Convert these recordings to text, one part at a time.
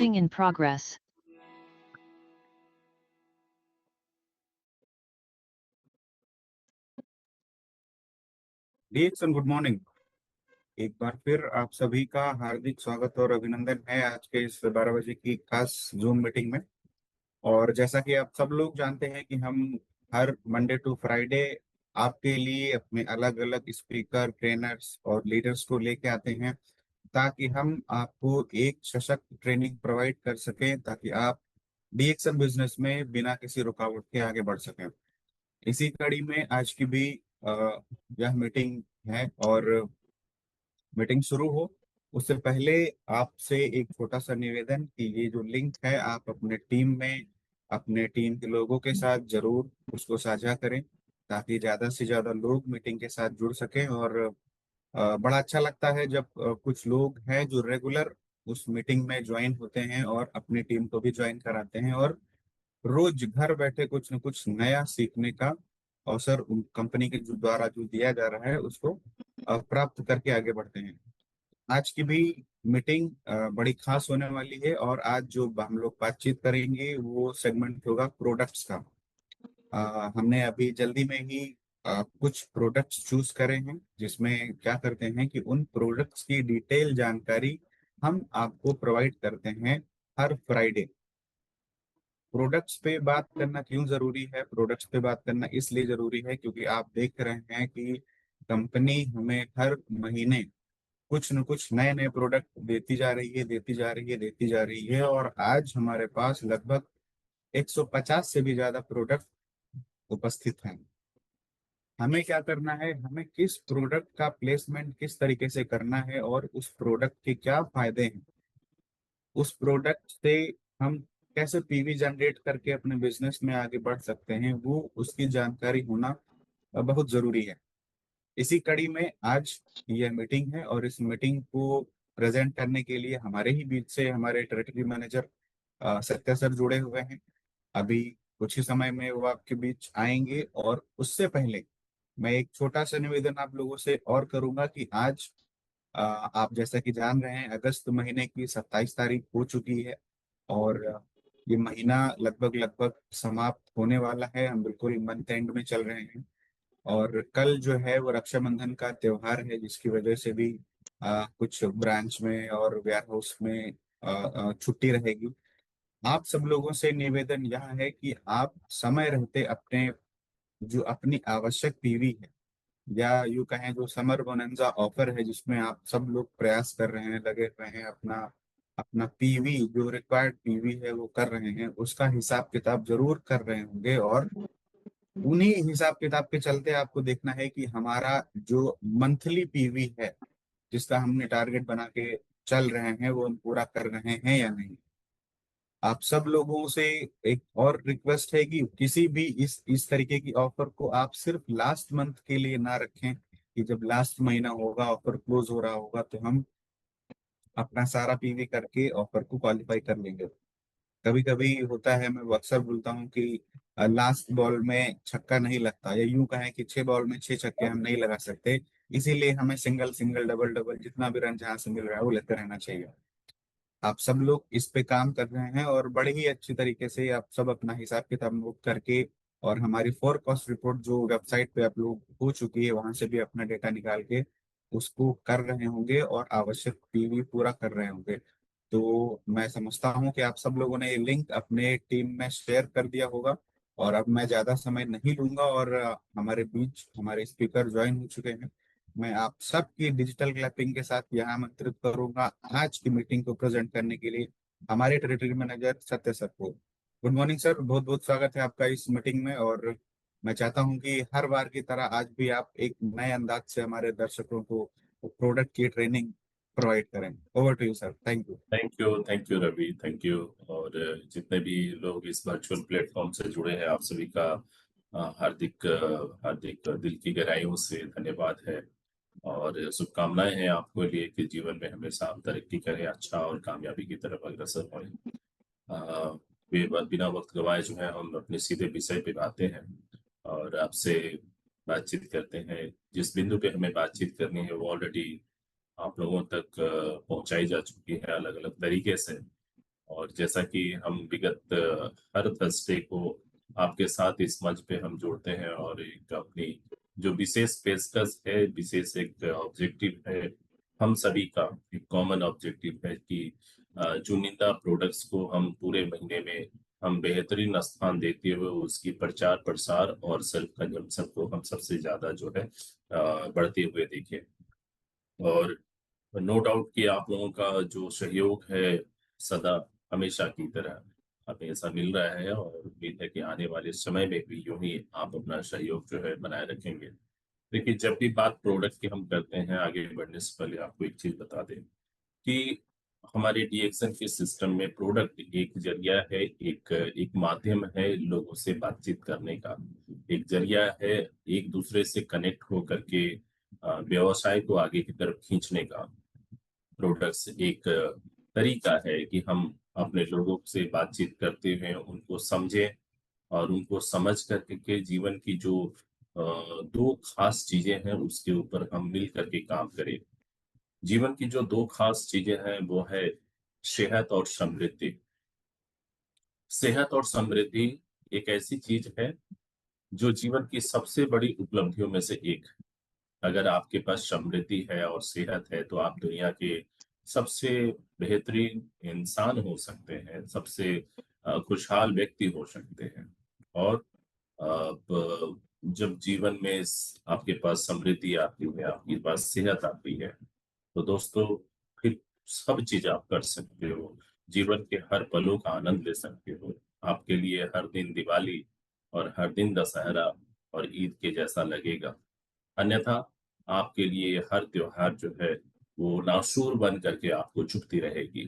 Recording in progress. डीएक्सन good morning. एक बार फिर आप सभी का हार्दिक स्वागत और अभिनंदन है आज के इस 12 बजे की खास जूम मीटिंग में। और जैसा कि आप सब लोग जानते हैं कि हम हर मंडे टू फ्राइडे आपके लिए अपने अलग अलग स्पीकर, ट्रेनर्स और लीडर्स को लेके आते हैं ताकि हम आपको एक सशक्त ट्रेनिंग प्रोवाइड कर सकें ताकि आप डीएक्सन बिजनेस में बिना किसी रुकावट के आगे बढ़ सकें। इसी कड़ी में आज की भी अ, यह मीटिंग है और मीटिंग शुरू हो उससे पहले आपसे एक छोटा सा निवेदन कि ये जो लिंक है आप अपने टीम में अपने टीम के लोगों के साथ जरूर उसको साझा करें ताकि ज्यादा से ज्यादा लोग मीटिंग के साथ जुड़ सकें। और बड़ा अच्छा लगता है जब कुछ लोग हैं जो रेगुलर उस मीटिंग में ज्वाइन होते हैं और अपनी टीम को भी ज्वाइन कराते हैं और रोज घर बैठे कुछ न कुछ नया सीखने का अवसर उन कंपनी के जो द्वारा जो दिया जा रहा है उसको प्राप्त करके आगे बढ़ते हैं। आज की भी मीटिंग बड़ी खास होने वाली है और आज जो हम लोग बातचीत करेंगे वो सेगमेंट होगा प्रोडक्ट्स का। हमने अभी जल्दी में ही कुछ प्रोडक्ट्स चूज करे हैं जिसमें क्या करते हैं कि उन प्रोडक्ट्स की डिटेल जानकारी हम आपको प्रोवाइड करते हैं हर फ्राइडे। प्रोडक्ट्स पे बात करना क्यों जरूरी है? प्रोडक्ट्स पे बात करना इसलिए जरूरी है क्योंकि आप देख रहे हैं कि कंपनी हमें हर महीने कुछ न कुछ नए नए प्रोडक्ट देती जा रही है, देती जा रही है, देती जा रही है। और आज हमारे पास लगभग 150 से भी ज्यादा प्रोडक्ट उपस्थित हैं। हमें क्या करना है, हमें किस प्रोडक्ट का प्लेसमेंट किस तरीके से करना है और उस प्रोडक्ट के क्या फायदे हैं, उस प्रोडक्ट से हम कैसे पीवी जनरेट करके अपने बिजनेस में आगे बढ़ सकते हैं, वो उसकी जानकारी होना बहुत जरूरी है। इसी कड़ी में आज यह मीटिंग है और इस मीटिंग को प्रेजेंट करने के लिए हमारे ही बीच से हमारे टेरिटरी मैनेजर सत्या सर जुड़े हुए हैं। अभी कुछ ही समय में वो आपके बीच आएंगे और उससे पहले मैं एक छोटा सा निवेदन आप लोगों से और करूंगा कि आज आप जैसा कि जान रहे हैं अगस्त महीने की 27 तारीख हो चुकी है और ये महीना लगभग लगभग समाप्त होने वाला है। हम बिल्कुल मंथ एंड में चल रहे हैं और कल जो है वो रक्षाबंधन का त्योहार है जिसकी वजह से भी कुछ ब्रांच में और वेयर हाउस में छुट्टी रहेगी। आप सब लोगों से निवेदन यह है कि आप समय रहते अपने जो अपनी आवश्यक पीवी है या यूं कहें जो समर बोनंजा ऑफर है जिसमें आप सब लोग प्रयास कर रहे हैं, लगे हुए हैं, अपना अपना पीवी जो रिक्वायर्ड पीवी है वो कर रहे हैं, उसका हिसाब किताब जरूर कर रहे होंगे। और उन्हीं हिसाब किताब के चलते आपको देखना है कि हमारा जो मंथली पीवी है जिसका हमने टारगेट बना के चल रहे हैं वो हम पूरा कर रहे हैं या नहीं। आप सब लोगों से एक और रिक्वेस्ट है कि किसी भी इस तरीके की ऑफर को आप सिर्फ लास्ट मंथ के लिए ना रखें कि जब लास्ट महीना होगा ऑफर क्लोज हो रहा होगा तो हम अपना सारा पीवी करके ऑफर को क्वालिफाई कर लेंगे। कभी कभी होता है, मैं अक्सर बोलता हूँ कि लास्ट बॉल में छक्का नहीं लगता, या यूं कहें कि 6 बॉल में 6 छक्के हम नहीं लगा सकते। इसीलिए हमें सिंगल सिंगल डबल डबल जितना भी रन जहां से मिल रहा है वो लेते रहना चाहिए। आप सब लोग इस पे काम कर रहे हैं और बड़े ही अच्छी तरीके से आप सब अपना हिसाब किताब नोट करके और हमारी फोर कॉस्ट रिपोर्ट जो वेबसाइट पे अपलोड हो चुकी है वहां से भी अपना डेटा निकाल के उसको कर रहे होंगे और आवश्यक पीवी पूरा कर रहे होंगे। तो मैं समझता हूँ कि आप सब लोगों ने ये लिंक अपने टीम में शेयर कर दिया होगा। और अब मैं ज्यादा समय नहीं लूंगा और हमारे बीच हमारे स्पीकर ज्वाइन हो चुके हैं। मैं आप सबकी डिजिटल क्लैपिंग के साथ यहाँ आमंत्रित करूंगा आज की मीटिंग को प्रेजेंट करने के लिए हमारे टेरिटरी मैनेजर सत्य सर को। गुड मॉर्निंग सर, बहुत बहुत स्वागत है आपका इस मीटिंग में। और मैं चाहता हूं कि हर बार की तरह आज भी आप एक नए अंदाज से हमारे दर्शकों को प्रोडक्ट की ट्रेनिंग प्रोवाइड करें। Over to you sir, thank you. Thank you Ravi, thank you. और जितने भी लोग इस वर्चुअल प्लेटफॉर्म से जुड़े हैं आप सभी का हार्दिक हार्दिक दिल की गहराइयों से धन्यवाद है। और शुभकामनाएं हैं आपको लिए कि जीवन में हमेशा आप तरक्की करें, अच्छा और कामयाबी की तरफ अग्रसर हों। बिना वक्त गवाए जो है हम अपने सीधे विषय पे आते हैं और आपसे बातचीत करते हैं। जिस बिंदु पे हमें बातचीत करनी है वो ऑलरेडी आप लोगों तक पहुंचाई जा चुकी है अलग अलग तरीके से। और जैसा कि हम विगत हर थर्सडे को आपके साथ इस मंच पे हम जुड़ते हैं और एक अपनी जो विशेष पेशकश है, विशेष एक ऑब्जेक्टिव है, हम सभी का एक कॉमन ऑब्जेक्टिव है कि चुनिंदा प्रोडक्ट्स को हम पूरे महीने में हम बेहतरीन स्थान देते हुए उसकी प्रचार प्रसार और सेल्फ कंजम्पशन को हम सबसे ज्यादा जो है बढ़ते हुए देखें। और नो डाउट कि आप लोगों का जो सहयोग है सदा हमेशा की तरह हमेशा मिल रहा है, और उम्मीद है कि आने वाले समय में भी यूं ही आप अपना सहयोग जो है बनाए रखेंगे। देखिए, जब भी बात प्रोडक्ट की हम करते हैं, आगे बढ़ने से पहले आपको एक चीज बता दें कि हमारे डीएक्शन के सिस्टम में प्रोडक्ट एक जरिया है, एक एक माध्यम है लोगों से बातचीत करने का, एक जरिया है एक दूसरे से कनेक्ट हो करके व्यवसाय को आगे की तरफ खींचने का। प्रोडक्ट्स एक तरीका है कि हम अपने लोगों से बातचीत करते हुए उनको समझें और उनको समझ करके के जीवन की जो दो खास चीजें हैं उसके ऊपर हम मिल करके काम करें। जीवन की जो दो खास चीजें हैं वो है सेहत और समृद्धि। सेहत और समृद्धि एक ऐसी चीज है जो जीवन की सबसे बड़ी उपलब्धियों में से एक। अगर आपके पास समृद्धि है और सेहत है तो आप दुनिया के सबसे बेहतरीन इंसान हो सकते हैं, सबसे खुशहाल व्यक्ति हो सकते हैं। और जब जीवन में आपके पास समृद्धि आती है, आपके पास सेहत आती है, तो दोस्तों फिर सब चीज आप कर सकते हो, जीवन के हर पलों का आनंद ले सकते हो। आपके लिए हर दिन दिवाली और हर दिन दशहरा और ईद के जैसा लगेगा। अन्यथा आपके लिए हर त्योहार जो है वो नासूर बन करके आपको चुभती रहेगी।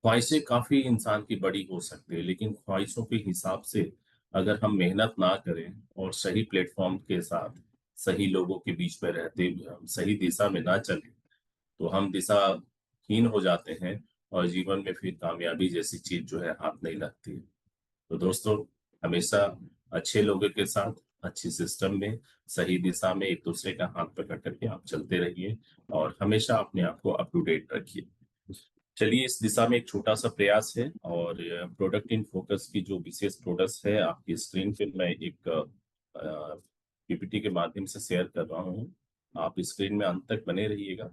ख्वाहिशें काफी इंसान की बड़ी हो सकती है, लेकिन ख्वाहिशों के हिसाब से अगर हम मेहनत ना करें और सही प्लेटफॉर्म के साथ सही लोगों के बीच में रहते हुए हम सही दिशा में ना चलें, तो हम दिशाहीन हो जाते हैं और जीवन में फिर कामयाबी जैसी चीज जो है हाथ नहीं लगती। तो दोस्तों, हमेशा अच्छे लोगों के साथ अच्छी सिस्टम में सही दिशा में एक दूसरे का हाथ पकड़ करके आप चलते रहिए और हमेशा अपने आप को अप टू डेट रखिए। चलिए, इस दिशा में एक छोटा सा प्रयास है, और प्रोडक्ट इन फोकस की जो विशेष प्रोडक्ट्स है आपकी स्क्रीन पे मैं एक पीपीटी के माध्यम से शेयर कर रहा हूँ। आप स्क्रीन में अंत तक बने रहिएगा।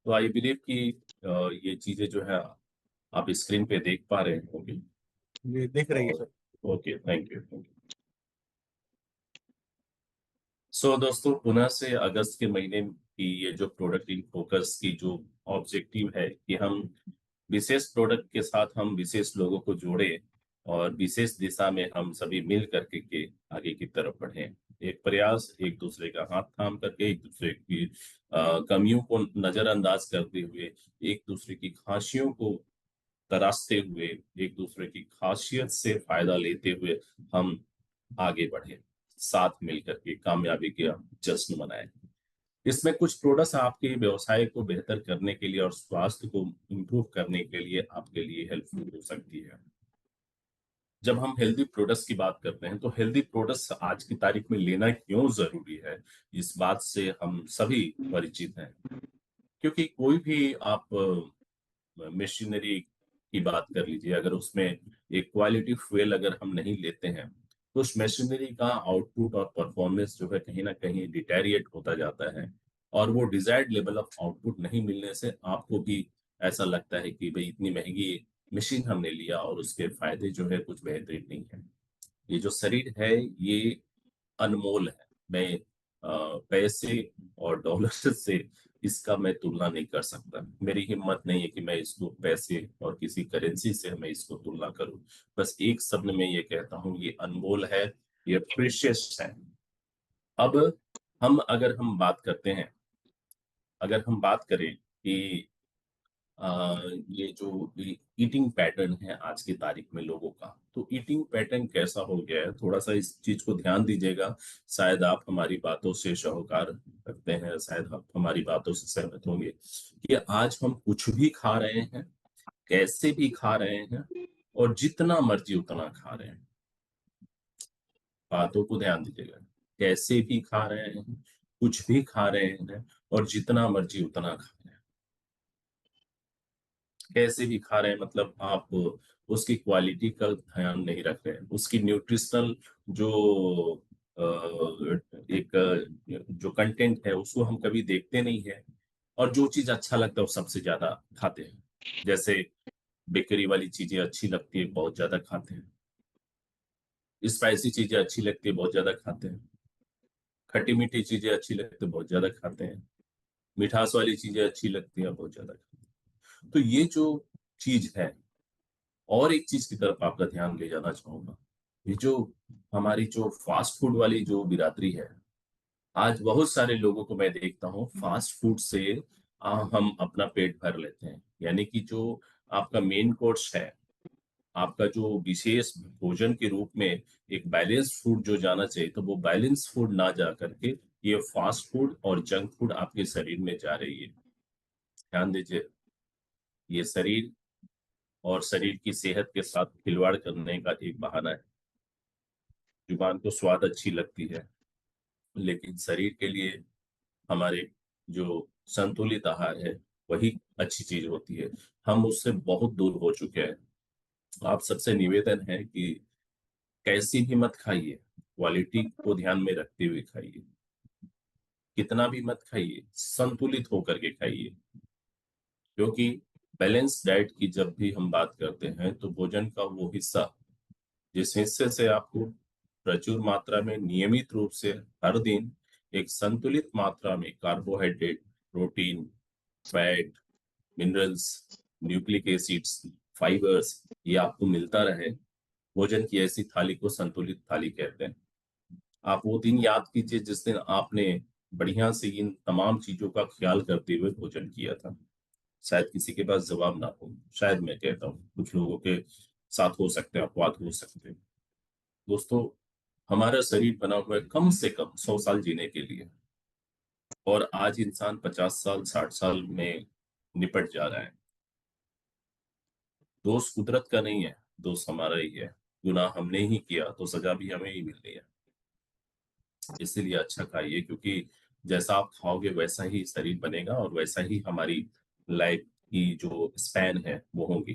तो आई बिलीव कि ये चीजें जो है आप स्क्रीन पे देख पा रहे होंगे। ये दिख रही है और sir. Okay, thank you. So दोस्तों, पुनः से अगस्त के महीने की ये जो प्रोडक्ट इन फोकस की जो ऑब्जेक्टिव है कि हम विशेष प्रोडक्ट के साथ हम विशेष लोगों को जोड़े और विशेष दिशा में हम सभी मिल करके के आगे की तरफ बढ़े। एक प्रयास, एक दूसरे का हाथ थाम करके, एक दूसरे की कमियों को नजरअंदाज करते हुए, एक दूसरे की खांसियों को तराशते हुए, एक दूसरे की खासियत से फायदा लेते हुए हम आगे बढ़े, साथ मिलकर के कामयाबी का जश्न मनाए। इसमें कुछ प्रोडक्ट्स आपके व्यवसाय को बेहतर करने के लिए और स्वास्थ्य को इम्प्रूव करने के लिए आपके लिए हेल्पफुल हो सकती है। जब हम हेल्दी प्रोडक्ट्स की बात करते हैं तो हेल्दी प्रोडक्ट्स आज की तारीख में लेना क्यों जरूरी है, इस बात से हम सभी परिचित हैं। क्योंकि कोई भी आप मशीनरी की बात कर लीजिए, अगर उसमें एक क्वालिटी फ्यूल अगर हम नहीं लेते हैं तो उस मशीनरी का आउटपुट और परफॉर्मेंस जो है कहीं ना कहीं डिटेरिएट होता जाता है, और वो डिजायर्ड लेवल ऑफ आउटपुट नहीं मिलने से आपको भी ऐसा लगता है कि भाई इतनी महंगी मशीन हमने लिया और उसके फायदे जो है कुछ बेहतरीन नहीं है। ये जो शरीर है ये अनमोल है। मैं पैसे और डॉलर से इसका मैं तुलना नहीं कर सकता। मेरी हिम्मत नहीं है कि मैं इसको पैसे और किसी करेंसी से मैं इसको तुलना करूं। बस एक शब्द में ये कहता हूं, ये अनमोल है, ये प्रीशियस है। अब हम बात करते हैं, अगर हम बात करें कि ये जो ईटिंग पैटर्न है आज की तारीख में लोगों का, तो ईटिंग पैटर्न कैसा हो गया है, थोड़ा सा इस चीज को ध्यान दीजिएगा। शायद आप हमारी बातों से सरोकार रखते हैं, शायद आप हमारी बातों से सहमत होंगे कि आज हम कुछ भी खा रहे हैं, कैसे भी खा रहे हैं, और जितना मर्जी उतना खा रहे हैं। बातों को ध्यान दीजिएगा, कैसे भी खा रहे हैं, कुछ भी खा रहे हैं, और जितना मर्जी उतना खा रहे हैं। कैसे भी खा रहे हैं, मतलब आप उसकी क्वालिटी का ध्यान नहीं रख रहे हैं, उसकी न्यूट्रिशनल जो एक जो कंटेंट है उसको हम कभी देखते नहीं है। और जो चीज अच्छा लगता है वो सबसे ज्यादा खाते हैं। जैसे बेकरी वाली चीजें अच्छी लगती है, बहुत ज्यादा खाते हैं। स्पाइसी चीजें अच्छी लगती है, बहुत ज्यादा खाते हैं। खट्टी मीठी चीजें अच्छी लगती है, बहुत ज्यादा खाते हैं। मिठास वाली चीजें अच्छी लगती है, बहुत ज्यादा खाते हैं। तो ये जो चीज है, और एक चीज की तरफ आपका ध्यान ले जाना चाहूंगा। ये जो हमारी जो फास्ट फूड वाली जो बिरादरी है, आज बहुत सारे लोगों को मैं देखता हूँ फास्ट फूड से हम अपना पेट भर लेते हैं। यानी कि जो आपका मेन कोर्स है, आपका जो विशेष भोजन के रूप में एक बैलेंस फूड जो जाना चाहिए, तो वो बैलेंस फूड ना जा करके ये फास्ट फूड और जंक फूड आपके शरीर में जा रही है। ध्यान दीजिए, ये शरीर और शरीर की सेहत के साथ खिलवाड़ करने का एक बहाना है। जुबान को स्वाद अच्छी लगती है, लेकिन शरीर के लिए हमारे जो संतुलित आहार है वही अच्छी चीज होती है। हम उससे बहुत दूर हो चुके हैं। आप सबसे निवेदन है कि कैसी भी मत खाइए, क्वालिटी को ध्यान में रखते हुए खाइए। कितना भी मत खाइए, संतुलित होकर के खाइए। क्योंकि बैलेंस डाइट की जब भी हम बात करते हैं तो भोजन का वो हिस्सा जिस हिस्से से आपको प्रचुर मात्रा में नियमित रूप से हर दिन एक संतुलित मात्रा में carbohydrate, protein, fat, minerals, nucleic acids, fibres ये आपको मिलता रहे, भोजन की ऐसी थाली को संतुलित थाली कहते हैं। आप वो दिन याद कीजिए जिस दिन आपने बढ़िया से इन तमाम चीजों का ख्याल करते हुए भोजन किया था। शायद किसी के पास जवाब ना हो, शायद मैं कहता हूँ कुछ लोगों के साथ हो सकते हैं, अपवाद हो सकते हैं। दोस्तों, हमारा शरीर बना हुआ है कम से कम 100 साल जीने के लिए, और आज इंसान 50 साल 60 साल में निपट जा रहा है। दोष कुदरत का नहीं है, दोष हमारा ही है। गुनाह हमने ही किया तो सजा भी हमें ही मिलनी है। इसीलिए अच्छा खाइए, क्योंकि जैसा आप खाओगे वैसा ही शरीर बनेगा और वैसा ही हमारी लाइफ की जो स्पैन है वो होगी।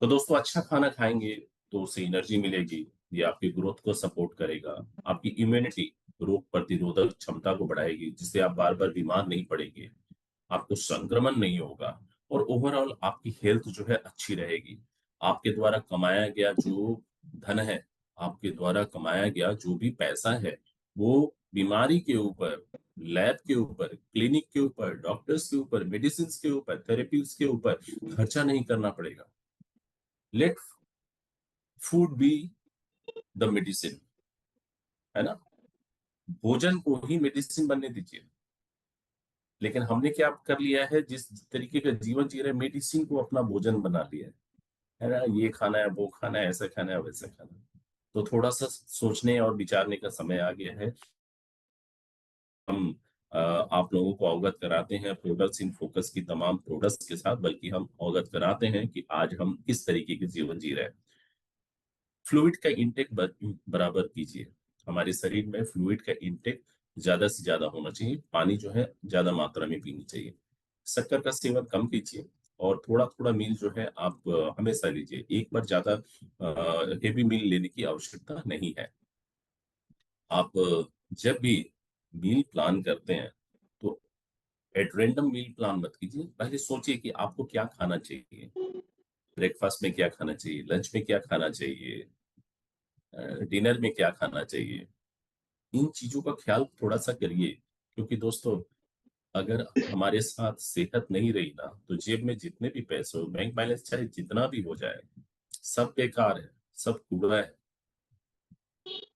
तो दोस्तों, अच्छा खाना खाएंगे तो उससे एनर्जी मिलेगी, ये आपकी ग्रोथ को सपोर्ट करेगा, आपकी इम्यूनिटी, रोग प्रतिरोधक क्षमता को बढ़ाएगी, जिससे आप बार बार बीमार नहीं पड़ेंगे, आपको संक्रमण नहीं होगा, और ओवरऑल आपकी हेल्थ जो है अच्छी रहेगी। आपके द्वारा कमाया गया जो धन है, आपके द्वारा कमाया गया जो भी पैसा है, वो बीमारी के ऊपर, लैब के ऊपर, क्लिनिक के ऊपर, डॉक्टर्स के ऊपर, मेडिसिन के ऊपर, थेरेपीज के ऊपर खर्चा नहीं करना पड़ेगा। Let food be the medicine, है ना। भोजन को ही मेडिसिन बनने दीजिए। लेकिन हमने क्या कर लिया है, जिस तरीके का जीवन जी रहे हैं, मेडिसिन को अपना भोजन बना लिया है ना। ये खाना है, वो खाना है, ऐसा खाना है, वैसा खाना है। तो थोड़ा सा सोचने और विचारने का समय आ गया है। हम आप लोगों को अवगत कराते हैं प्रोडक्ट्स इन फोकस की तमाम प्रोडक्ट्स के साथ, बल्कि हम अवगत कराते हैं कि आज हम किस तरीके के जीवन जी रहे हैं। फ्लूइड का इंटेक बराबर कीजिए। हमारे शरीर में फ्लूइड का इंटेक ज्यादा से ज्यादा होना चाहिए। पानी जो है ज्यादा मात्रा में पीनी चाहिए। शक्कर का सेवन कम कीजिए, और थोड़ा थोड़ा मील जो है आप हमेशा लीजिए। एक बार ज्यादा हेवी मील लेने की आवश्यकता नहीं है। आप जब भी मील प्लान करते हैं तो एट रैंडम मील प्लान मत कीजिए। पहले सोचिए कि आपको क्या खाना चाहिए, ब्रेकफास्ट में क्या खाना चाहिए, लंच में क्या खाना चाहिए, डिनर में क्या खाना चाहिए। इन चीजों का ख्याल थोड़ा सा करिए। क्योंकि दोस्तों, अगर हमारे साथ सेहत नहीं रही ना, तो जेब में जितने भी पैसे हो, बैंक बैलेंस चाहे जितना भी हो जाए, सब बेकार है, सब कूड़ा है।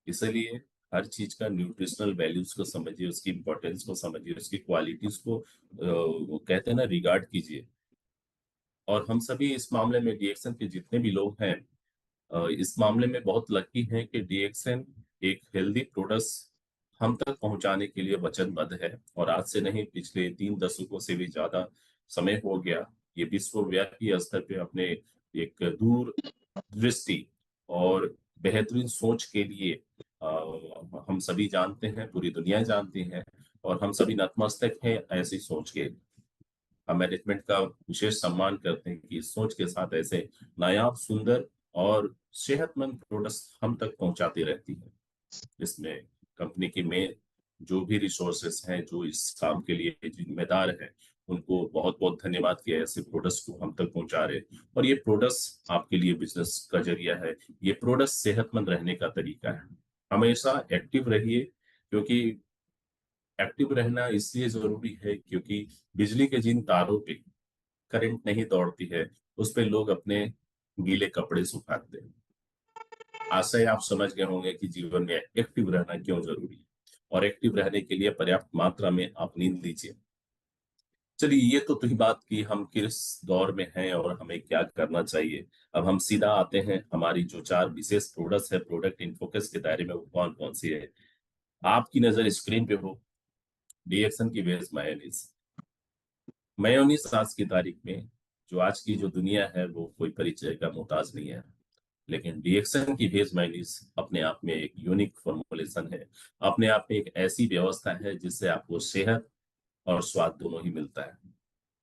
इसलिए हर चीज का न्यूट्रिशनल वैल्यूज को समझिए, उसकी इंपॉर्टेंस को समझिए, उसकी क्वालिटीज को वो कहते हैं ना, रिगार्ड कीजिए। और हम सभी इस मामले में डीएक्सन के जितने भी लोग हैं, इस मामले में बहुत लकी हैं कि डीएक्सएन एक हेल्दी प्रोडक्ट्स हम तक पहुंचाने के लिए वचनबद्ध है। और आज से नहीं, पिछले 3 दशकों से भी ज्यादा समय हो गया, ये विश्वव्यापी स्तर पे अपने एक दूर दृष्टि और बेहतरीन सोच के लिए हम सभी जानते हैं, पूरी दुनिया जानती है, और हम सभी नतमस्तक हैं ऐसी सोच के। हम मैनेजमेंट का विशेष सम्मान करते हैं कि इस सोच के साथ ऐसे नायाब, सुंदर और सेहतमंद प्रोडक्ट्स हम तक पहुंचाती रहती है। इसमें कंपनी की में जो भी रिसोर्सेस हैं, जो इस काम के लिए जिम्मेदार हैं, उनको बहुत बहुत धन्यवाद कि ऐसे प्रोडक्ट्स को हम तक पहुंचा रहे हैं। और ये प्रोडक्ट्स आपके लिए बिजनेस का जरिया है, ये प्रोडक्ट्स सेहतमंद रहने का तरीका है। हमेशा एक्टिव रहिए, क्योंकि एक्टिव रहना इसलिए जरूरी है क्योंकि बिजली के जिन तारों पे करंट नहीं दौड़ती है, उस पे लोग अपने गीले कपड़े सुखाते हैं। आशा है आप समझ गए होंगे कि जीवन में एक्टिव रहना क्यों जरूरी है, और एक्टिव रहने के लिए पर्याप्त मात्रा में आप नींद लीजिए। चलिए, ये तो थी बात कि हम किस दौर में हैं और हमें क्या करना चाहिए। अब हम सीधा आते हैं हमारी जो चार विशेष प्रोडक्ट्स है, प्रोडक्ट इन फोकस के दायरे में वो कौन कौन सी है। आपकी नजर स्क्रीन पे हो, डीएक्सन की बेस मायोनीज। मेयोनीज आज की तारीख में, जो आज की जो दुनिया है, वो कोई परिचय का मोहताज नहीं है। लेकिन डीएक्सन की वेज मेयोनीज अपने आप में एक यूनिक फॉर्मुलेशन है, अपने आप में एक ऐसी व्यवस्था है जिससे आपको सेहत और स्वाद दोनों ही मिलता है।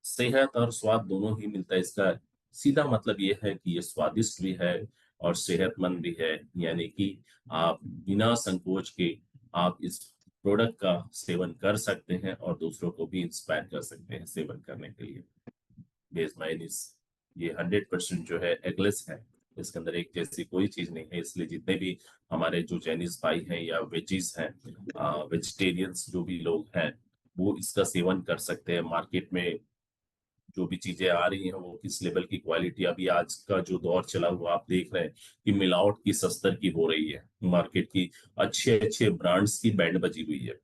सेहत और स्वाद दोनों ही मिलता है, इसका सीधा मतलब ये है कि ये स्वादिष्ट भी है और सेहतमंद भी है। यानी कि आप बिना संकोच के आप इस प्रोडक्ट का सेवन कर सकते हैं और दूसरों को भी इंस्पायर कर सकते हैं सेवन करने के लिए। बेस माइनिस ये 100% जो है एगलेस है। इसके अंदर एक जैसी कोई चीज नहीं है, इसलिए जितने भी हमारे जो चाइनीज भाई हैं या वेजीज हैं, वेजिटेरियंस जो भी लोग हैं, वो इसका सेवन कर सकते हैं। मार्केट में जो भी चीजें आ रही हैं वो किस लेवल की क्वालिटी, अभी आज का जो दौर चला हुआ आप देख रहे हैं कि मिलावट की स्तर की हो रही है। मार्केट की अच्छे अच्छे ब्रांड्स की बैंड बजी हुई है।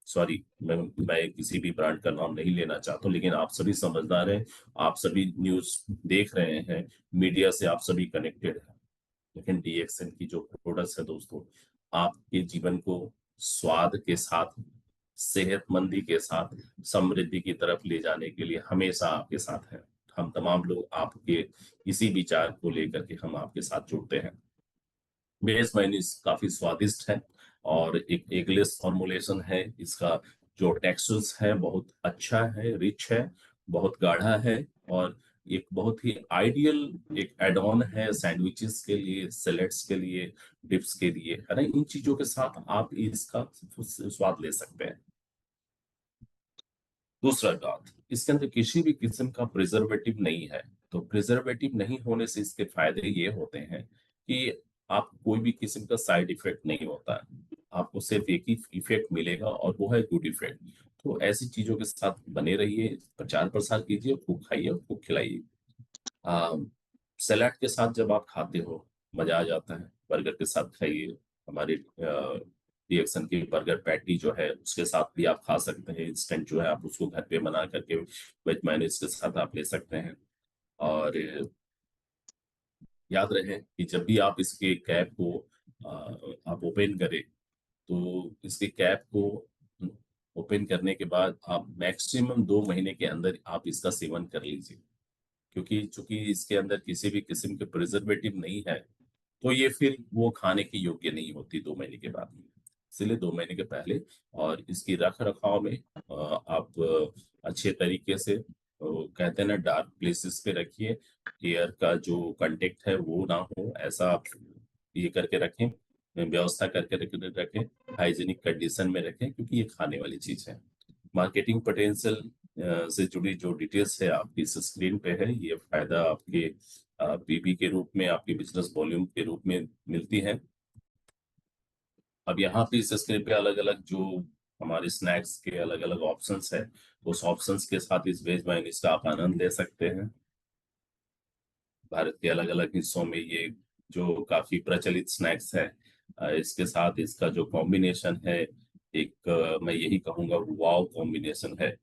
सॉरी, मैं किसी भी ब्रांड का नाम नहीं लेना चाहता हूं, लेकिन आप सभी समझदार हैं, आप सभी न्यूज देख रहे हैं, मीडिया से आप सभी कनेक्टेड हैं। लेकिन डीएक्सएन की जो प्रोडक्ट्स है दोस्तों, आपके जीवन को स्वाद के साथ, सेहतमंदी के साथ, समृद्धि की तरफ ले जाने के लिए हमेशा आपके साथ हैं। हम तमाम लोग आपके इसी विचार को लेकर के हम आपके साथ जुड़ते हैं। बेस माइनीस काफी स्वादिष्ट है और एक एगलेस फॉर्मुलेशन है। इसका जो टेक्सचर्स है बहुत अच्छा है, रिच है, बहुत गाढ़ा है, और एक बहुत ही आइडियल एक एड ऑन है सैंडविचेस के लिए, सैलेड्स के लिए, डिप्स के लिए, है ना। इन चीजों के साथ आप इसका स्वाद ले सकते हैं। दूसरा बात, इसके अंदर किसी भी किस्म का प्रिजर्वेटिव नहीं है। तो प्रिजर्वेटिव नहीं होने से इसके फायदे ये होते हैं कि आप कोई भी किस्म का साइड इफेक्ट नहीं होता है। आपको सिर्फ एक ही इफेक्ट मिलेगा और वो है गुड इफेक्ट। तो ऐसी चीजों के साथ बने रहिए, प्रचार प्रसार कीजिए, खूब खाइए, खूब खिलाइए। सलाद के साथ जब आप खाते हो मजा आ जाता है। बर्गर के साथ खाइए, हमारे रिएक्शन की बर्गर पैटी जो है उसके साथ भी आप खा सकते हैं। इंस्टेंट जो है आप उसको घर पे बना करके वेज मायोनीज के साथ आप ले सकते हैं। और याद रहे कि जब भी आप इसके कैप को आप ओपन करें, तो इसके कैप को ओपन करने के बाद आप मैक्सिमम 2 महीने के अंदर आप इसका सेवन कर लीजिए। क्योंकि चूंकि इसके अंदर किसी भी किस्म के प्रिजर्वेटिव नहीं है, तो ये फिर वो खाने की योग्य नहीं होती 2 महीने के बाद। इसलिए 2 महीने के पहले और इसकी रख रखाव में आप अच्छे तरीके से, कहते हैं ना, डार्क प्लेसेस पे रखिए। एयर का जो कंटेक्ट है वो ना हो, ऐसा आप ये करके रखें, व्यवस्था करके रखें, हाइजीनिक कंडीशन में रखें, क्योंकि ये खाने वाली चीज है। मार्केटिंग पोटेंशियल से जुड़ी जो डिटेल्स है आपकी इस स्क्रीन पे है। ये फायदा आपके पीबी के रूप में, आपके बिजनेस वॉल्यूम के रूप में मिलती है। अब यहाँ पे इस स्क्रीन पे अलग अलग जो हमारे स्नैक्स के अलग अलग ऑप्शंस है, उस ऑप्शंस के साथ इस वेज मायोनीज का आप आनंद ले सकते हैं। भारत के अलग अलग हिस्सों में ये जो काफी प्रचलित स्नैक्स है, इसके साथ इसका जो कॉम्बिनेशन है, एक मैं यही कहूंगा वाव कॉम्बिनेशन है।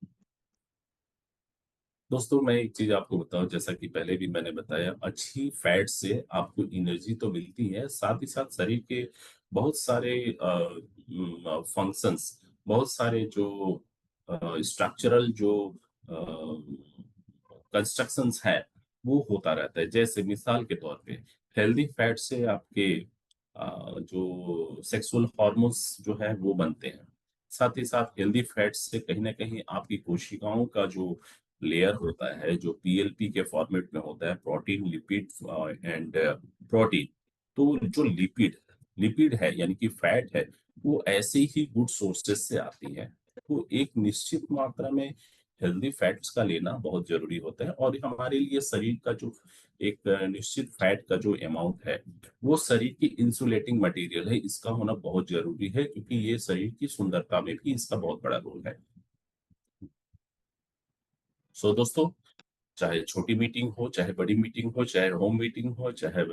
दोस्तों, मैं एक चीज आपको बताऊं, जैसा कि पहले भी मैंने बताया, अच्छी फैट से आपको एनर्जी तो मिलती है, साथ ही साथ शरीर के बहुत सारे फंक्शंस, बहुत सारे जो स्ट्रक्चरल जो कंस्ट्रक्शंस है, वो होता रहता है। जैसे मिसाल के तौर पे हेल्दी फैट से आपके जो सेक्सुअल हार्मोन्स जो है वो बनते हैं। साथ ही साथ हेल्दी फैट से कहीं ना कहीं आपकी कोशिकाओं का जो लेयर होता है जो पीएलपी के फॉर्मेट में होता है, प्रोटीन लिपिड एंड प्रोटीन। तो जो लिपिड लिपिड है यानी कि फैट है, वो ऐसे ही गुड सोर्सेस से आती है। तो एक निश्चित मात्रा में हेल्दी फैट्स का लेना बहुत जरूरी होता है, और हमारे लिए शरीर का जो एक निश्चित फैट का जो अमाउंट है, वो शरीर की इंसुलेटिंग मटेरियल है, इसका होना बहुत जरूरी है, क्योंकि ये शरीर की सुंदरता में भी इसका बहुत बड़ा रोल है। सो दोस्तों, चाहे छोटी मीटिंग हो, चाहे बड़ी मीटिंग हो, चाहे होम मीटिंग हो, चाहे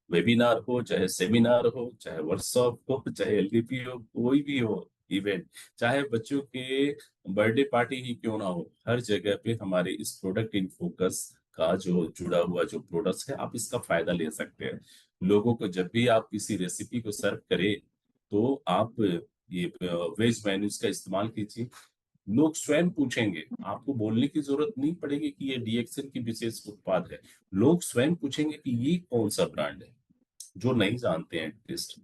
वेबिनार हो, चाहे सेमिनार हो, चाहे वर्कशॉप हो, चाहे एलडीपी हो, कोई भी हो इवेंट, चाहे बच्चों के बर्थडे पार्टी ही क्यों ना हो, हर जगह पे हमारे इस प्रोडक्ट इन फोकस का जो जुड़ा हुआ जो प्रोडक्ट्स है, आप इसका फायदा ले सकते हैं। लोगों को जब भी आप किसी रेसिपी को सर्व करें, तो आप ये वेज मेन्यूज का इस्तेमाल कीजिए। लोग स्वयं पूछेंगे, आपको बोलने की जरूरत नहीं पड़ेगी कि ये डीएक्सएल की विशेष उत्पाद है। लोग स्वयं पूछेंगे कि ये कौन सा ब्रांड है, जो नहीं जानते हैं एटलीस्ट।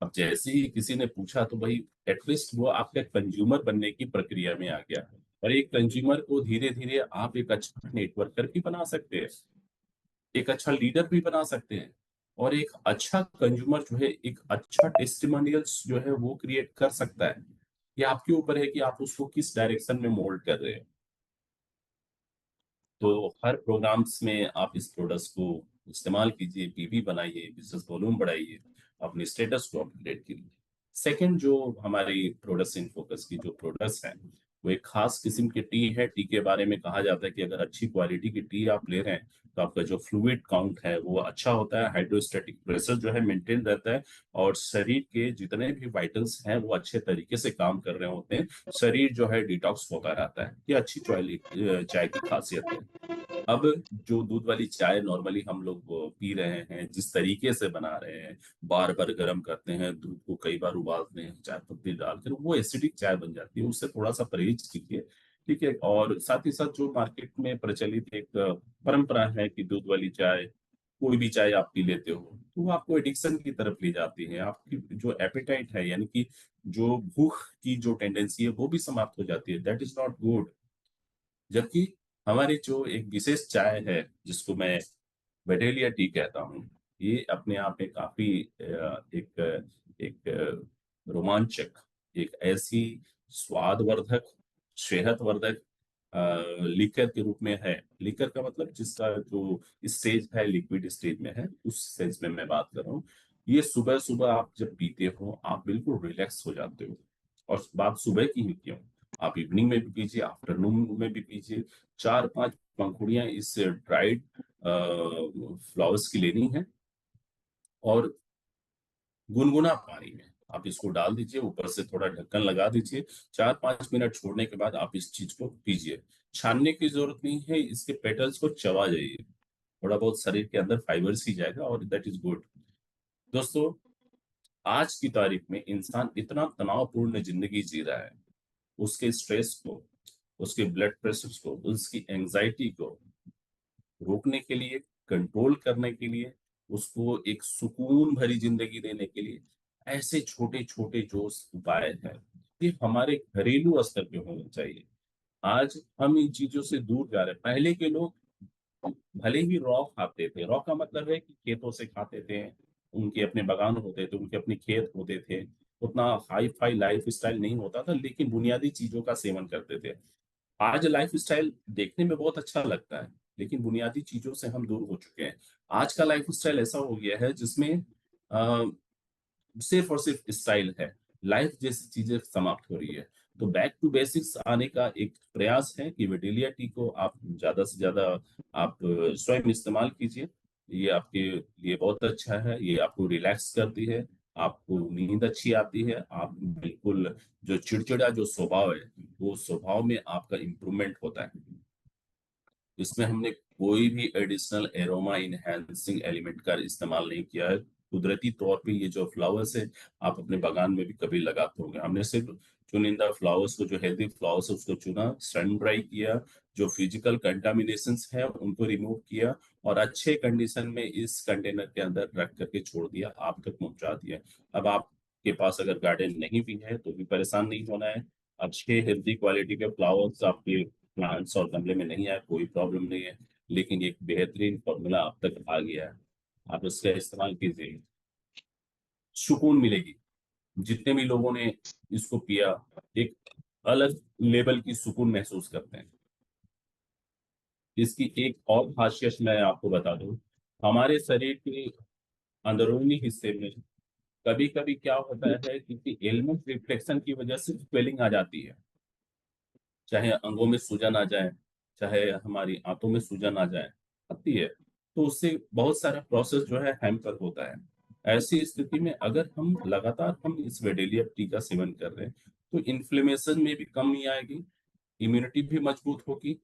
अब जैसे ही किसी ने पूछा, तो भाई एटलीस्ट वो आपका कंज्यूमर बनने की प्रक्रिया में आ गया। और एक कंज्यूमर को धीरे धीरे आप एक अच्छा नेटवर्कर भी बना सकते हैं, एक अच्छा लीडर भी बना सकते हैं, और एक अच्छा कंज्यूमर जो है एक अच्छा टेस्टिमोनियल्स जो है वो क्रिएट कर सकता है। ये आपके ऊपर है कि आप उसको किस डायरेक्शन में मोल्ड कर रहे हैं। तो हर प्रोग्राम्स में आप इस प्रोडक्ट्स को इस्तेमाल कीजिए, पीवी बनाइए, बिजनेस वॉल्यूम बढ़ाइए, अपने स्टेटस को अपडेट कीजिए। सेकंड, जो हमारी प्रोडक्ट्स इन फोकस की जो प्रोडक्ट्स हैं, वो एक खास किस्म की टी है। टी के बारे में कहा जाता है कि अगर अच्छी क्वालिटी की टी आप ले रहे हैं, तो आपका जो फ्लूइड काउंट है वो अच्छा होता है, हाइड्रोस्टैटिक प्रेशर जो है मेंटेन रहता है, और शरीर के जितने भी वाइटल्स हैं वो अच्छे तरीके से काम कर रहे होते हैं। शरीर जो है डिटॉक्स होता रहता है। ये अच्छी चाय की खासियत है। अब जो दूध वाली चाय नॉर्मली हम लोग पी रहे हैं, जिस तरीके से बना रहे हैं, बार बार गर्म करते हैं, दूध को कई बार उबालते हैं चाय पत्ती डालकर, वो एसिडिक चाय बन जाती है। उससे थोड़ा सा परहेज कीजिए, ठीक है। और साथ ही साथ जो मार्केट में प्रचलित एक परंपरा है कि दूध वाली चाय, कोई भी चाय आप पी लेते हो, तो वो आपको एडिक्शन की तरफ ले जाती है। आपकी जो एपेटाइट है, यानी कि जो भूख की जो टेंडेंसी है, वो भी समाप्त हो जाती है। That is not good. जबकि हमारी जो एक विशेष चाय है, जिसको मैं बटेलिया टी कहता हूँ, ये अपने आप में काफी एक एक रोमांचक, एक ऐसी स्वादवर्धक, सेहतवर्धक लिकर के रूप में है। लिकर का मतलब जिसका जो स्टेज है, लिक्विड स्टेज में है, उस स्टेज में मैं बात कर रहा हूँ। ये सुबह सुबह आप जब पीते हो, आप बिल्कुल रिलैक्स हो जाते हो। और बात सुबह की ही क्यों, आप इवनिंग में भी पीजिए, आफ्टरनून में भी पीजिए। 4-5 पंखुड़ियां इस ड्राइड फ्लावर्स की लेनी है, और गुनगुना पानी में आप इसको डाल दीजिए, ऊपर से थोड़ा ढक्कन लगा दीजिए। 4-5 मिनट छोड़ने के बाद आप इस चीज को पीजिए। छानने की जरूरत नहीं है, इसके पेटल्स को चबा जाइए, थोड़ा बहुत शरीर के अंदर फाइबर्स ही जाएगा, और दैट इज गुड। दोस्तों, आज की तारीख में इंसान इतना तनावपूर्ण जिंदगी जी रहा है, उसके स्ट्रेस को, उसके ब्लड प्रेशर को, उसकी एंजाइटी को रोकने के लिए, कंट्रोल करने के लिए, उसको एक सुकून भरी जिंदगी देने के लिए, ऐसे छोटे छोटे जो उपाय हैं, ये हमारे घरेलू स्तर पे होने चाहिए। आज हम इन चीजों से दूर जा रहे हैं। पहले के लोग भले ही रॉ खाते थे, रॉ का मतलब है कि खेतों से खाते थे, उनके अपने बागान होते थे, उनके अपने खेत होते थे, उतना हाई फाई लाइफ स्टाइल नहीं होता था, लेकिन बुनियादी चीजों का सेवन करते थे। आज लाइफ स्टाइल देखने में बहुत अच्छा लगता है, लेकिन बुनियादी चीजों से हम दूर हो चुके हैं। आज का लाइफ स्टाइल ऐसा हो गया है जिसमें सिर्फ और सिर्फ स्टाइल है, लाइफ जैसी चीजें समाप्त हो रही है। तो बैक टू बेसिक्स आने का एक प्रयास है कि विटेलिया टी को आप ज्यादा से ज्यादा आप स्वयं इस्तेमाल कीजिए। ये आपके लिए बहुत अच्छा है, ये आपको रिलैक्स करती है, आपको नींद अच्छी आती है, आप बिल्कुल जो चिड़चिड़ा जो स्वभाव है, वो स्वभाव में आपका इम्प्रूवमेंट होता है। इसमें हमने कोई भी एडिशनल एरोमा इनहेंसिंग एलिमेंट का इस्तेमाल नहीं किया है। कुदरती तौर पे ये जो फ्लावर्स है, आप अपने बागान में भी कभी लगाते होंगे। हमने सिर्फ चुनिंदा फ्लावर्स को, जो हेल्दी फ्लावर्स है उसको चुना, सन ड्राई किया, जो फिजिकल कंटामिनेशन है उनको रिमूव किया, और अच्छे कंडीशन में इस कंटेनर के अंदर रख करके छोड़ दिया, आप तक पहुंचा दिया। अब आपके पास अगर गार्डन नहीं भी है तो भी परेशान नहीं होना है। अच्छे हेल्दी क्वालिटी के फ्लावर्स आपके प्लांट्स और गमले में नहीं आया, कोई प्रॉब्लम नहीं है, लेकिन एक बेहतरीन फॉर्मूला आप तक आ गया है, आप इसका इस्तेमाल कीजिए, सुकून मिलेगी। जितने भी लोगों ने इसको पिया, एक अलग लेवल की सुकून महसूस करते हैं। इसकी एक और खासियत मैं आपको बता दूं, हमारे शरीर के अंदरूनी हिस्से में कभी कभी क्या होता है, क्योंकि एलिमेंट रिफ्लेक्शन की वजह से स्वेलिंग आ जाती है, चाहे अंगों में सूजन आ जाए, चाहे हमारी आंतों में सूजन आ जाए, आती है, तो उससे बहुत सारा प्रोसेस जो है हैम्पर होता है। ऐसी स्थिति में अगर हम लगातार हम इस वेडेलिया टी का सेवन कर रहे हैं, तो इन्फ्लेमेशन में भी कमी आएगी, इम्यूनिटी भी मजबूत होगी,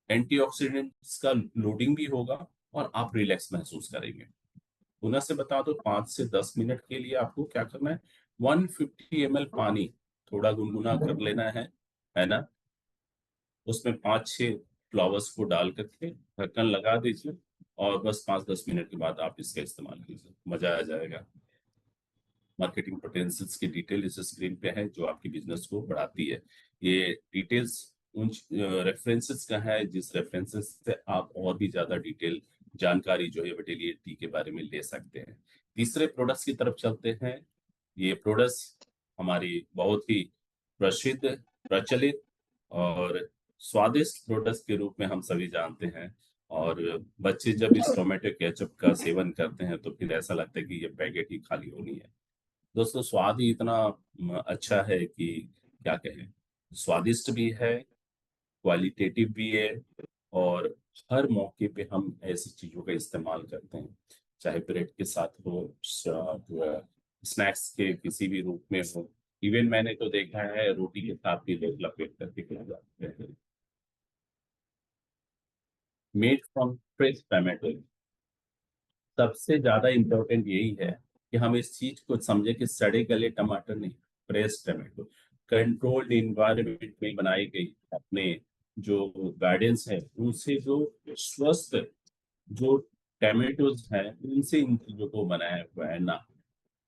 एंटीऑक्सीडेंट्स का लोडिंग भी होगा, और आप रिलैक्स महसूस करेंगे। पुनः से बता दो, 5 से 10 मिनट के लिए आपको क्या करना है, 150 ml पानी थोड़ा गुनगुना कर लेना है ना, उसमें 5-6 फ्लावर्स को डाल करके ढक्कन लगा दीजिए, और बस 5-10 मिनट के बाद आप इसका इस्तेमाल कीजिए, मजा आ जाएगा। मार्केटिंग पोटेंशियल्स की डिटेल इस स्क्रीन पे है, जो आपकी बिजनेस को बढ़ाती है। ये डिटेल्स उन रेफरेंसेस का है, जिस रेफरेंसेस से आप और भी ज्यादा डिटेल जानकारी जो है बटेलियर टी के बारे में ले सकते हैं। तीसरे प्रोडक्ट्स की तरफ चलते हैं। ये प्रोडक्ट्स हमारी बहुत ही प्रसिद्ध, प्रचलित और स्वादिष्ट प्रोडक्ट्स के रूप में हम सभी जानते हैं। और बच्चे जब इस टोमेटो केचप का सेवन करते हैं तो फिर ऐसा लगता है कि ये पैकेट ही खाली होनी है। दोस्तों, स्वाद ही इतना अच्छा है कि क्या कहें, स्वादिष्ट भी है, क्वालिटेटिव भी है, और हर मौके पे हम ऐसी चीजों का इस्तेमाल करते हैं, चाहे ब्रेड के साथ हो, स्नैक्स के किसी भी रूप में हो। इवन मैंने तो देखा है रोटी के साथ भी लोग लपेट करके खा जाते हैं। मेड फ्रॉम फ्रेश टमाटो, सबसे ज्यादा इम्पोर्टेंट यही है कि हम इस चीज को समझे कि सड़े गले टमाटर नहीं, फ्रेश टमाटो, कंट्रोल्ड इन्वायरमेंट में बनाई गई, अपने जो गार्डन्स है उनसे जो स्वस्थ जो टमाटोज हैं उनसे इन चीजों को बनाया हुआ है ना।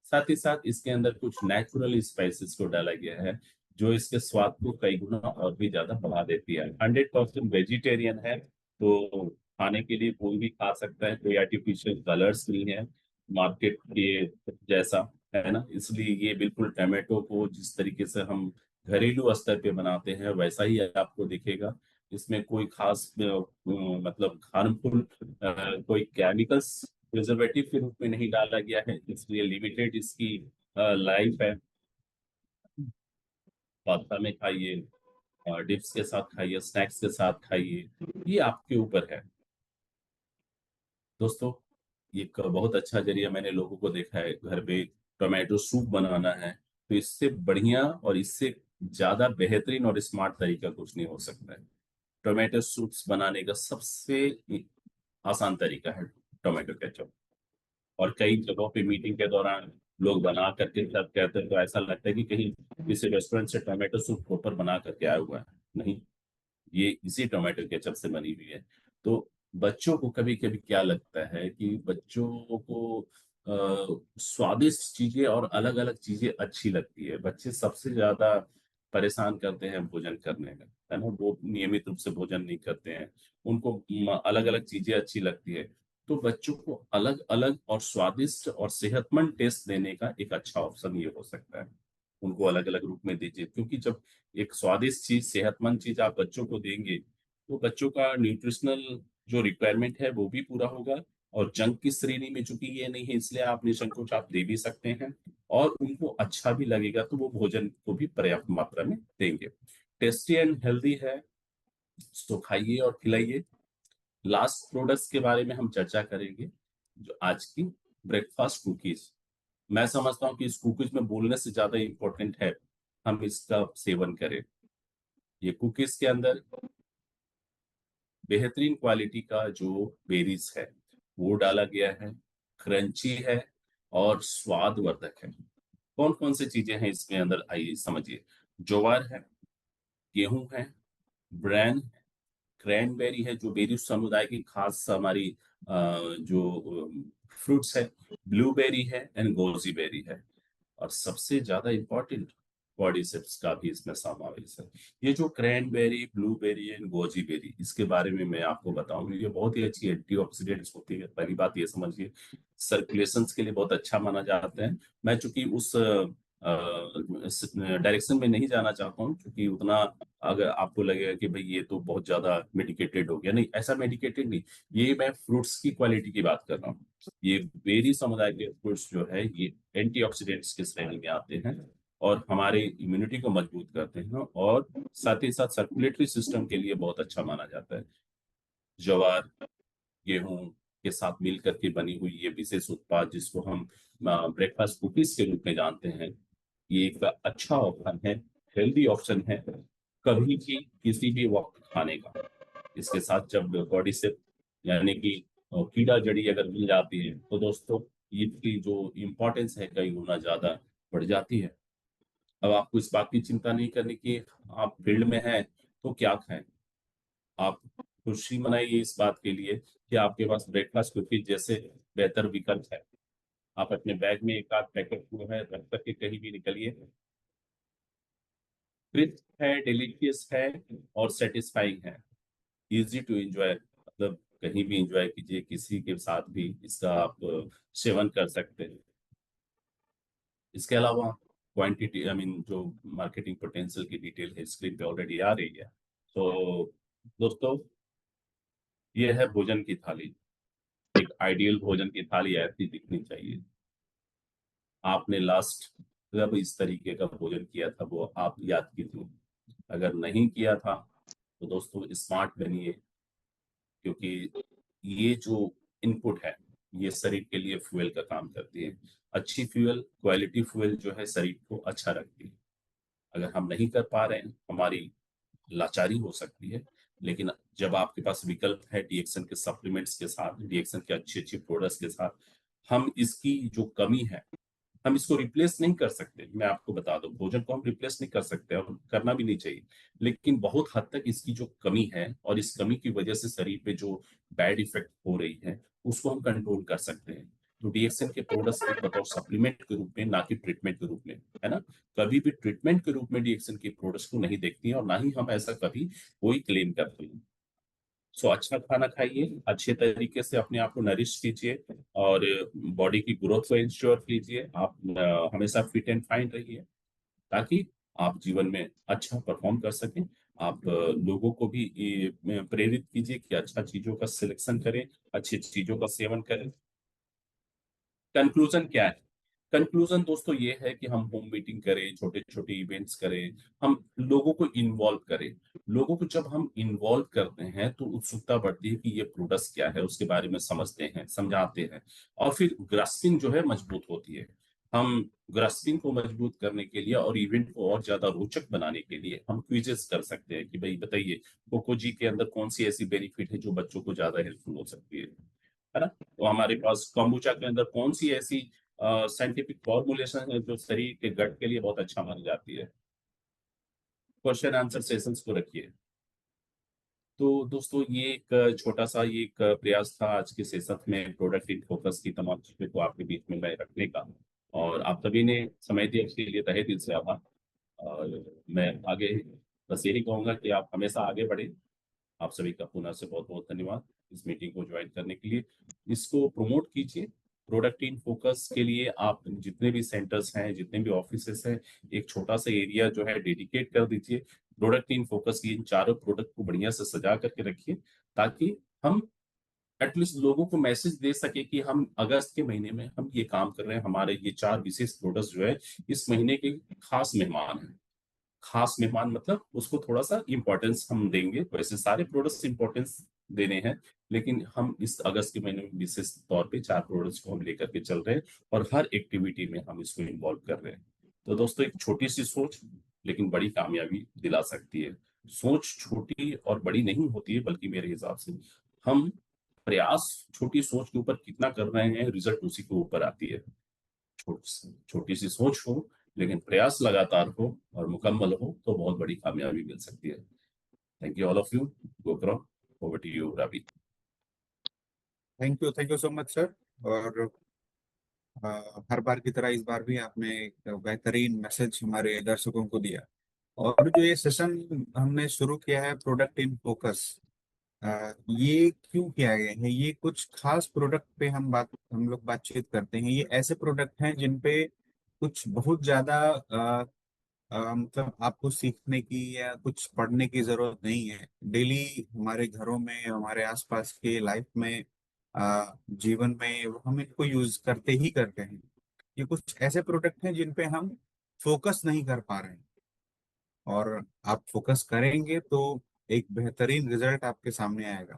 साथ ही साथ इसके अंदर कुछ नेचुरल स्पाइसेस को डाला गया है, जो इसके स्वाद को कई गुना और भी ज्यादा बढ़ा देती है। 100% वेजिटेरियन है, तो खाने के लिए कोई भी खा सकता है, कोई आर्टिफिशियल कलर्स नहीं है मार्केट के जैसा, है ना। इसलिए ये बिल्कुल टमाटो को जिस तरीके से हम घरेलू स्तर पे बनाते हैं वैसा ही आपको दिखेगा। इसमें कोई खास मतलब हार्मफुल कोई केमिकल्स प्रिजर्वेटिव के रूप में नहीं डाला गया है, इसलिए लिमिटेड इसकी लाइफ है। पास्ता में खाइए, डिप्स के साथ खाइए, स्नैक्स के साथ खाइए, ये आपके ऊपर है। दोस्तों, ये एक बहुत अच्छा जरिया मैंने लोगों को देखा है, घर पे टोमेटो सूप बनाना है, तो इससे बढ़िया और इससे ज्यादा बेहतरीन और स्मार्ट तरीका कुछ नहीं हो सकता है। टोमेटो सूप्स बनाने का सबसे आसान तरीका है टोमेटो केचप। और कई जगहों पे मीटिंग के दौरान लोग बना करके सब कहते हैं, तो ऐसा लगता है कि कहीं किसी रेस्टोरेंट से टोमेटो सूप प्रॉपर बना करके आया हुआ है। नहीं, ये इसी टोमेटो केचप से बनी हुई है। तो बच्चों को कभी कभी क्या लगता है कि बच्चों को स्वादिष्ट चीजें और अलग अलग चीजें अच्छी लगती है। बच्चे सबसे ज्यादा परेशान करते हैं भोजन करने में, है ना, वो नियमित रूप से भोजन नहीं करते हैं, उनको अलग अलग चीजें अच्छी लगती है। तो बच्चों को अलग अलग और स्वादिष्ट और सेहतमंद टेस्ट देने का एक अच्छा ऑप्शन ये हो सकता है, उनको अलग अलग रूप में दीजिए। क्योंकि जब एक स्वादिष्ट चीज, सेहतमंद चीज आप बच्चों को देंगे, तो बच्चों का न्यूट्रिशनल जो रिक्वायरमेंट है वो भी पूरा होगा। और जंक की श्रेणी में चूंकि ये नहीं है, इसलिए आप निसंकोच आप दे भी सकते हैं, और उनको अच्छा भी लगेगा, तो वो भोजन को भी पर्याप्त मात्रा में देंगे। टेस्टी एंड हेल्दी है, तो खाइए और खिलाइए। लास्ट प्रोडक्ट्स के बारे में हम चर्चा करेंगे, जो आज की ब्रेकफास्ट कुकीज। मैं समझता हूँ कि इस कुकीज में बोलने से ज्यादा इंपॉर्टेंट है हम इसका सेवन करें। ये कुकीज के अंदर बेहतरीन क्वालिटी का जो बेरीज है वो डाला गया है, क्रंची है और स्वादवर्धक है। कौन कौन सी चीजें हैं इसके अंदर, आइए समझिए। ज्वार है, गेहूं है, ब्रैन, क्रैनबेरी है, जो बेरी समुदाय की खास हमारी जो फ्रूट्स है, ब्लूबेरी है एंड गोजी बेरी है। और सबसे ज्यादा इम्पोर्टेंट कॉर्डिसेप्स का भी इसमें समावेश है। ये जो cranberry, blueberry and goji berry, इसके बारे में मैं आपको बताऊं, ये बहुत ही अच्छी एंटीऑक्सीडेंट्स होती है। पहली बात ये समझिए, सर्कुलेशन के लिए बहुत अच्छा माना जाता है। मैं चूंकि उस डायरेक्शन में नहीं जाना चाहता हूँ, क्योंकि उतना अगर आपको लगेगा कि भाई ये तो बहुत ज्यादा मेडिकेटेड हो गया, नहीं, ऐसा मेडिकेटेड नहीं। ये मैं फ्रूट्स की क्वालिटी की बात कर रहा हूँ। ये बेरी समुदाय के फ्रूट्स जो है, ये एंटीऑक्सीडेंट्स की श्रेणी में आते हैं और हमारे इम्यूनिटी को मजबूत करते हैं, और साथ ही साथ सर्कुलेटरी सिस्टम के लिए बहुत अच्छा माना जाता है। ज्वार, गेहूं के साथ मिल करके बनी हुई ये विशेष उत्पाद, जिसको हम ब्रेकफास्ट कुकीज के रूप में जानते हैं, ये एक अच्छा ऑप्शन है, हेल्दी ऑप्शन है, कभी भी किसी भी वक्त खाने का। इसके साथ जब बॉडी से, यानी कि कीड़ा जड़ी अगर मिल जाती है, तो दोस्तों इसकी जो इम्पोर्टेंस है कई गुना ज्यादा बढ़ जाती है। अब आपको इस बात की चिंता नहीं करनी कि आप फील्ड में हैं तो क्या खाएं। आप खुशी मनाइए इस बात के लिए कि आपके पास ब्रेकफास्ट कुकीज जैसे बेहतर विकल्प है। आप अपने बैग में एक आध पैकेट जो है रख करके कहीं भी निकलिए। क्रिस्प है, डिलीशियस है और सेटिस्फाइंग है, इजी टू एंजॉय, मतलब कहीं भी एंजॉय कीजिए, किसी के साथ भी इसका आप सेवन कर सकते हैं। इसके अलावा क्वांटिटी, आई मीन जो मार्केटिंग पोटेंशियल की डिटेल है स्क्रीन पे ऑलरेडी आ रही है। तो दोस्तों, ये है भोजन की थाली। एक आइडियल भोजन की थाली ऐसी दिखनी चाहिए। आपने लास्ट जब इस तरीके का भोजन किया था, वो आप याद कीजिए। अगर नहीं किया था तो दोस्तों स्मार्ट बनिए, क्योंकि ये जो इनपुट है, ये शरीर के लिए फ्यूल का काम करती है। अच्छी फ्यूल, क्वालिटी फ्यूल जो है शरीर को अच्छा रखती है। अगर हम नहीं कर पा रहे हैं, हमारी लाचारी हो सकती है। लेकिन जब आपके पास विकल्प है डीएक्सन के सप्लीमेंट्स के साथ, डीएक्सन के अच्छे अच्छे प्रोडक्ट्स के साथ, हम इसकी जो कमी है, हम इसको रिप्लेस नहीं कर सकते। मैं आपको बता दूं, भोजन को हम रिप्लेस नहीं कर सकते और करना भी नहीं चाहिए। लेकिन बहुत हद तक इसकी जो कमी है, और इस कमी की वजह से शरीर पे जो बैड इफेक्ट हो रही है, उसको हम कंट्रोल कर सकते हैं। तो डीएक्सन के प्रोडक्ट्स एक बतौर सप्लीमेंट के रूप में, ना कि ट्रीटमेंट के रूप में, है ना। कभी भी ट्रीटमेंट के रूप में डीएक्सन के प्रोडक्ट्स को नहीं देखती है, और ना ही हम ऐसा कभी कोई क्लेम करते हैं। सो अच्छा खाना खाइए, अच्छे तरीके से अपने आप को नरिश कीजिए, और बॉडी की ग्रोथ को इंश्योर कीजिए। आप हमेशा फिट एंड फाइन रहिए, ताकि आप जीवन में अच्छा परफॉर्म कर सकें। आप लोगों को भी प्रेरित कीजिए कि अच्छा चीजों का सिलेक्शन करें, अच्छी चीजों का सेवन करें। कंक्लूजन क्या है? कंक्लूजन दोस्तों ये है कि हम होम मीटिंग करें, छोटे छोटे इवेंट्स करें, हम लोगों को इन्वॉल्व करें। लोगों को जब हम इन्वॉल्व करते हैं तो उत्सुकता बढ़ती है कि ये प्रोडक्ट्स क्या है, उसके बारे में समझते हैं, समझाते हैं, और फिर ग्रास्पिंग जो है मजबूत होती है। हम ग्रास्पिंग को मजबूत करने के लिए और इवेंट को और ज्यादा रोचक बनाने के लिए हम क्विजेस कर सकते हैं कि भाई बताइए, कोको जी के अंदर कौन सी ऐसी बेनिफिट है जो बच्चों को ज्यादा हेल्पफुल हो सकती है ना। तो हमारे पास kombucha के अंदर कौन सी ऐसी साइंटिफिक फॉर्मुलेशन है जो शरीर के गट के लिए बहुत अच्छा मानी जाती है। क्वेश्चन आंसर सेशंस को रखिए। तो दोस्तों, ये एक छोटा सा ये एक प्रयास था आज के सेशन में प्रोडक्ट इन फोकस की तमाम चीजों को आपके बीच में मैं रखने का। और आप सभी ने समय दिया, इसके लिए तहे दिल से आभार। और मैं आगे बस यही कहूंगा कि आप हमेशा आगे बढ़े। आप सभी का पुनः से बहुत बहुत धन्यवाद इस मीटिंग को ज्वाइन करने के लिए। इसको प्रमोट कीजिए। प्रोडक्ट इन फोकस के लिए आप जितने भी सेंटर्स हैं, जितने भी ऑफिसेस हैं, एक छोटा सा एरिया जो है डेडिकेट कर दीजिए। प्रोडक्ट इन फोकस की इन चारों प्रोडक्ट को बढ़िया से सजा करके रखिए, ताकि हम एटलीस्ट लोगों को मैसेज दे सके कि हम अगस्त के महीने में हम ये काम कर रहे हैं। हमारे ये चार विशेष प्रोडक्ट्स जो है इस महीने के खास मेहमान हैं। खास मेहमान मतलब उसको थोड़ा सा इंपॉर्टेंस हम देंगे। वैसे सारे प्रोडक्ट्स इंपॉर्टेंस देने हैं, लेकिन हम इस अगस्त के महीने में विशेष तौर पे चार प्रोडक्ट्स को हम लेकर के चल रहे हैं, और हर एक्टिविटी में हम इसको इन्वॉल्व कर रहे हैं। तो दोस्तों, एक छोटी सी सोच लेकिन बड़ी कामयाबी दिला सकती है। सोच छोटी और बड़ी नहीं होती है, बल्कि मेरे हिसाब से हम प्रयास छोटी सोच के ऊपर कितना कर रहे हैं, रिजल्ट उसी के ऊपर आती है। छोटी सी सोच हो, लेकिन प्रयास लगातार हो और मुकम्मल हो, तो बहुत बड़ी कामयाबी मिल सकती है। Thank you all of you. Gokaran, over to you Ravi. Thank you so much sir. और हर बार की तरह इस बार भी आपने एक बेहतरीन मैसेज हमारे दर्शकों को दिया। और जो ये सेशन हमने शुरू किया है, प्रोडक्ट इन फोकस, ये क्यों किया गया है? ये कुछ खास प्रोडक्ट पे हम लोग बातचीत करते हैं। ये ऐसे प्रोडक्ट हैं जिन पे कुछ बहुत ज्यादा मतलब आपको सीखने की या कुछ पढ़ने की जरूरत नहीं है। डेली हमारे घरों में, हमारे आसपास के लाइफ में, जीवन में हम इनको यूज करते ही करते हैं। ये कुछ ऐसे प्रोडक्ट हैं जिन पे हम फोकस नहीं कर पा रहे हैं, और आप फोकस करेंगे तो एक बेहतरीन रिजल्ट आपके सामने आएगा।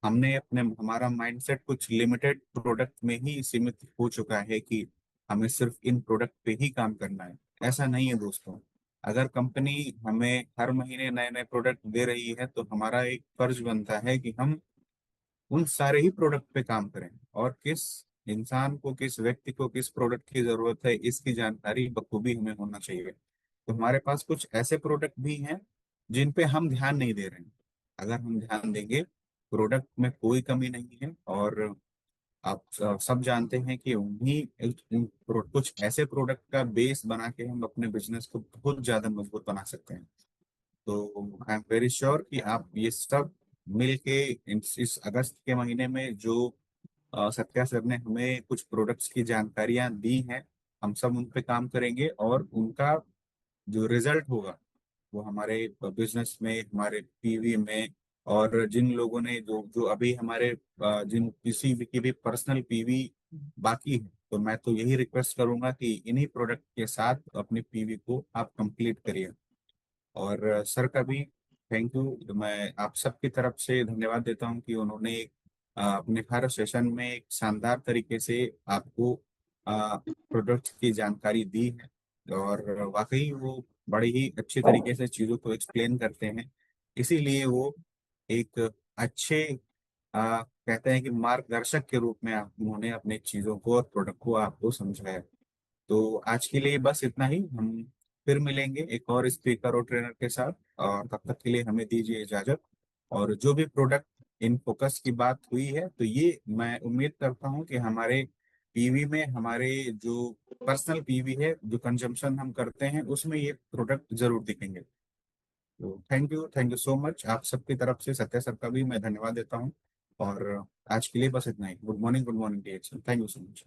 हमने अपने हमारा माइंडसेट कुछ लिमिटेड प्रोडक्ट में ही सीमित हो चुका है कि हमें सिर्फ इन प्रोडक्ट पे ही काम करना है। ऐसा नहीं है दोस्तों। अगर कंपनी हमें हर महीने नए नए प्रोडक्ट दे रही है तो हमारा एक फर्ज बनता है कि हम उन सारे ही प्रोडक्ट पे काम करें, और किस इंसान को, किस व्यक्ति को किस प्रोडक्ट की जरूरत है, इसकी जानकारी बखूबी हमें होना चाहिए। तो हमारे पास कुछ ऐसे प्रोडक्ट भी हैं जिन पे हम ध्यान नहीं दे रहे हैं। अगर हम ध्यान देंगे, प्रोडक्ट में कोई कमी नहीं है। और आप सब जानते हैं कि कुछ ऐसे प्रोडक्ट का बेस बना के हम अपने बिजनेस को बहुत ज्यादा मजबूत बना सकते हैं। तो आई एम वेरी श्योर कि आप ये सब मिलके इस अगस्त के महीने में जो सत्या सर ने हमें कुछ प्रोडक्ट्स की जानकारियां दी हैं, हम सब उन पे काम करेंगे, और उनका जो रिजल्ट होगा वो हमारे बिजनेस में, हमारे पीवी में, और जिन लोगों ने जो जो अभी हमारे जिन किसी भी की भी पर्सनल पीवी बाकी है, तो मैं तो यही रिक्वेस्ट करूंगा कि इन्हीं प्रोडक्ट के साथ अपनी पीवी को आप कंप्लीट करिए। और सर का भी थैंक यू, मैं आप सबकी तरफ से धन्यवाद देता हूँ कि उन्होंने अपने हर सेशन में एक शानदार तरीके से आपको प्रोडक्ट की जानकारी दी है। और वाकई वो बड़े ही अच्छे तरीके से चीज़ों को एक्सप्लेन करते हैं। इसीलिए वो एक अच्छे कहते हैं कि मार्गदर्शक के रूप में उन्होंने अपने चीज़ों को और प्रोडक्ट को आपको समझाया। तो आज के लिए बस इतना ही। हम फिर मिलेंगे एक और स्पीकर और ट्रेनर के साथ, और तब तक के लिए हमें दीजिए इजाजत। और जो भी प्रोडक्ट इन फोकस की बात हुई है, तो ये मैं उम्मीद करता हूँ कि हमारे पीवी में, हमारे जो पर्सनल पीवी है, जो कंजम्पशन हम करते हैं, उसमें ये प्रोडक्ट जरूर दिखेंगे। तो थैंक यू सो मच। आप सबकी तरफ से सत्या सर का भी मैं धन्यवाद देता हूँ। और आज के लिए बस इतना ही। Good morning, good morning, thank you so much.